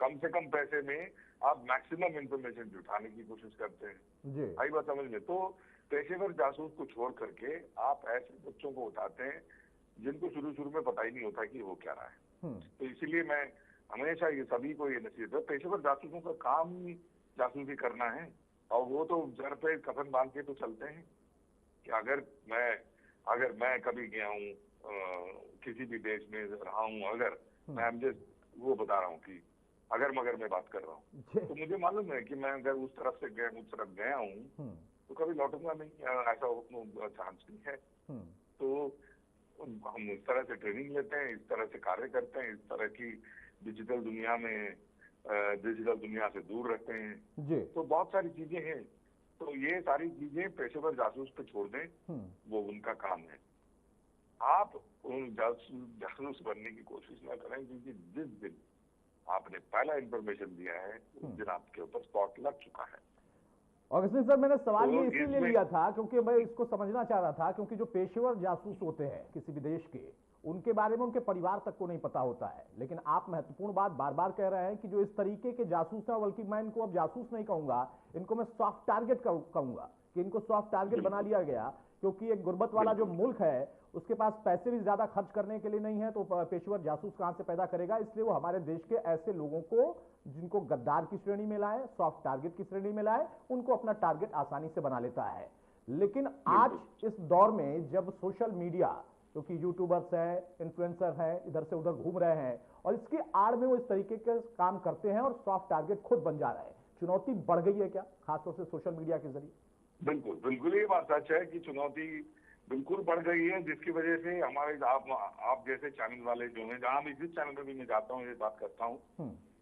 कम से कम पैसे में आप मैक्सिमम इंफॉर्मेशन जुटाने की कोशिश करते हैं। जी। आई बात समझ में? तो पेशेवर जासूस को छोड़ करके आप ऐसे बच्चों को उठाते हैं जिनको शुरू में पता ही नहीं होता कि वो क्या रहा है। तो इसीलिए मैं हमेशा ये सभी को ये नसीहत है, पेशेवर जासूसों का काम ही जासूसी करना है, और वो तो सर पे कफन बांध के तो चलते हैं कि अगर मैं कभी गया हूँ किसी भी देश में रहा हूँ, अगर मैं मुझे वो बता रहा हूँ कि अगर मगर मैं बात कर रहा हूँ, तो मुझे मालूम है कि मैं अगर उस तरफ गया हूँ तो कभी लौटूंगा नहीं, ऐसा चांस नहीं है। तो हम इस तरह से ट्रेनिंग लेते हैं, इस तरह से कार्य करते हैं, इस तरह की डिजिटल दुनिया से दूर रहते हैं। तो बहुत सारी चीजें हैं, तो ये सारी चीजें पेशेवर जासूस पे छोड़ दें, वो उनका काम है। आप उन जासूस बनने की कोशिश ना करें, क्योंकि जिस दिन आपने पहला इंफॉर्मेशन दिया है उस दिन आपके ऊपर स्पॉट लग चुका है। अगस्तिन सर, मैंने सवाल ये इसीलिए लिया था क्योंकि मैं इसको समझना चाह रहा था, क्योंकि जो पेशेवर जासूस होते हैं किसी भी देश के, उनके बारे में उनके परिवार तक को नहीं पता होता है। लेकिन आप महत्वपूर्ण बात बार बार कह रहे हैं कि जो इस तरीके के जासूस हैं, बल्कि मैं इनको अब जासूस नहीं कहूंगा, इनको मैं सॉफ्ट टारगेट कहूंगा कि इनको सॉफ्ट टारगेट बना लिया गया, क्योंकि एक गुर्बत वाला जो मुल्क है उसके पास पैसे भी ज्यादा खर्च करने के लिए नहीं है, तो पेशेवर जासूस कहां से पैदा करेगा। इसलिए वो हमारे देश के ऐसे लोगों को जिनको गद्दार की श्रेणी में लाए, सॉफ्ट टारगेट की श्रेणी में लाए, उनको अपना टारगेट आसानी से बना लेता है। लेकिन आज इस दौर में जब सोशल मीडिया, क्योंकि यूट्यूबर्स हैं, इन्फ्लुएंसर हैं, इधर से उधर घूम रहे हैं और इसके आड़ में वो इस तरीके के काम करते हैं और सॉफ्ट टारगेट खुद बन जा रहे हैं, चुनौती बढ़ गई है क्या, खासतौर से सोशल मीडिया के जरिए? बिल्कुल ये बात सच है कि चुनौती बिल्कुल बढ़ गई है, जिसकी वजह से हमारे आप जैसे चैनल वाले जो हैं, जहां जिस चैनल पर भी मैं जाता हूँ ये बात करता हूँ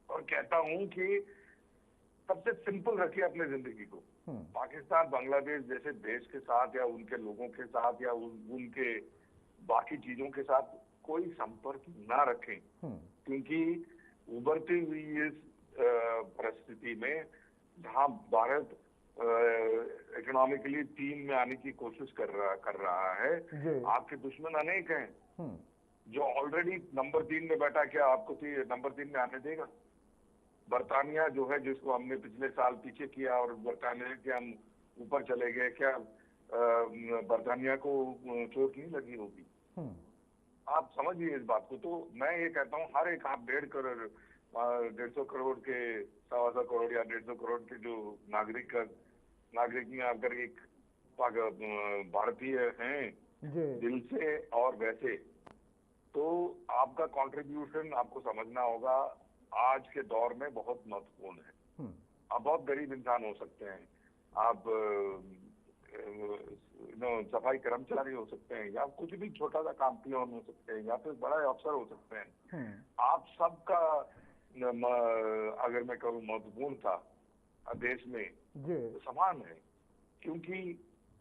और कहता हूँ कि सबसे सिंपल रखिए अपने जिंदगी को। पाकिस्तान बांग्लादेश जैसे देश के साथ या उनके लोगों के साथ या उनके बाकी चीजों के साथ कोई संपर्क ना रखें, क्योंकि उभरती हुई इस परिस्थिति में जहां भारत इकोनॉमिकली 3 में आने की कोशिश कर रहा है, आपके दुश्मन अनेक हैं। जो ऑलरेडी नंबर 3 में बैठा, क्या आपको नंबर 3 में आने देगा? बरतानिया जो है, जिसको हमने पिछले साल पीछे किया और बरतानिया के हम ऊपर चले गए, क्या बरतानिया को चोट नहीं लगी होगी? आप समझिए इस बात को। तो मैं ये कहता हूँ हर एक आप 150 करोड़ के 125 करोड़ या 150 करोड़ के जो नागरिक में अगर एक भारतीय हैं दिल से और वैसे, तो आपका कंट्रीब्यूशन आपको समझना होगा आज के दौर में बहुत महत्वपूर्ण है। आप बहुत गरीब इंसान हो सकते हैं, आप सफाई कर्मचारी हो सकते हैं, या कुछ भी छोटा सा काम पियोन हो सकते हैं, या फिर बड़ा अफसर हो सकते हैं। आप सबका अगर मैं कहूँ महत्वपूर्ण था देश में तो समान है, क्योंकि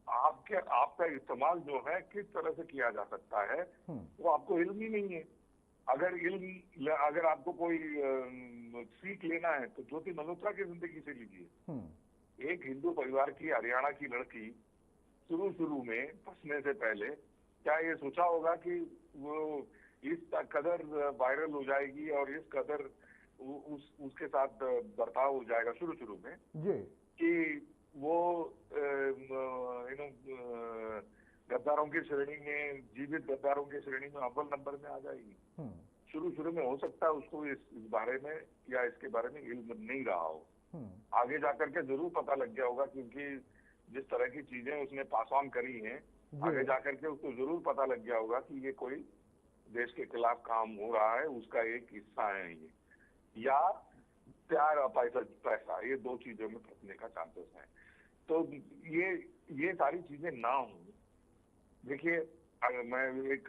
आपका इस्तेमाल जो है किस तरह से किया जा सकता है वो आपको इल्म ही नहीं है। अगर आपको कोई सीख लेना है तो ज्योति मल्होत्रा की जिंदगी से लीजिए। एक हिंदू परिवार की हरियाणा की लड़की शुरू में फंसने से पहले क्या ये सोचा होगा कि वो इस कदर वायरल हो जाएगी और इस कदर उसके साथ बर्ताव हो जाएगा शुरू में कि वो गद्दारों की श्रेणी में, जीवित गद्दारों की श्रेणी में अव्वल नंबर में आ जाएगी। शुरू में हो सकता है उसको इस बारे में या इसके बारे में इल्म नहीं रहा हो, आगे जाकर के जरूर पता लग गया होगा, क्योंकि जिस तरह की चीजें उसने पास ऑन करी हैं, आगे जाकर के उसको जरूर पता लग गया होगा कि ये कोई देश के खिलाफ काम हो रहा है, उसका एक हिस्सा है ये, या प्यार और पैसा, ये 2 चीजों में फंसने का चांसेस है। तो ये सारी चीजें ना हो। देखिए मैं एक